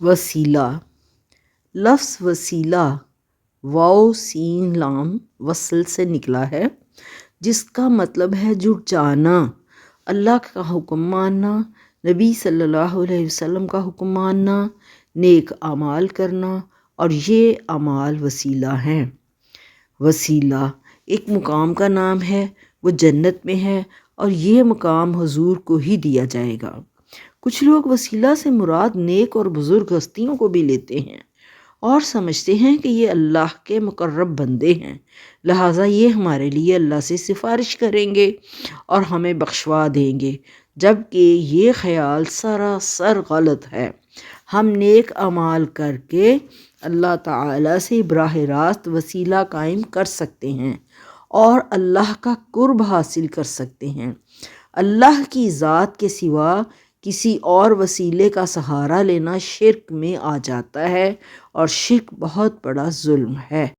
وسیلہ، لفظ وسیلہ واو سین لام وصل سے نکلا ہے، جس کا مطلب ہے جٹ جانا، اللہ کا حکم ماننا، نبی صلی اللہ علیہ وسلم کا حکم ماننا، نیک اعمال کرنا، اور یہ اعمال وسیلہ ہیں۔ وسیلہ ایک مقام کا نام ہے، وہ جنت میں ہے، اور یہ مقام حضور کو ہی دیا جائے گا۔ کچھ لوگ وسیلہ سے مراد نیک اور بزرگ ہستیوں کو بھی لیتے ہیں اور سمجھتے ہیں کہ یہ اللہ کے مقرب بندے ہیں، لہٰذا یہ ہمارے لیے اللہ سے سفارش کریں گے اور ہمیں بخشوا دیں گے، جبکہ یہ خیال سراسر غلط ہے۔ ہم نیک اعمال کر کے اللہ تعالیٰ سے براہ راست وسیلہ قائم کر سکتے ہیں اور اللہ کا قرب حاصل کر سکتے ہیں۔ اللہ کی ذات کے سوا کسی اور وسیلے کا سہارا لینا شرک میں آ جاتا ہے، اور شرک بہت بڑا ظلم ہے۔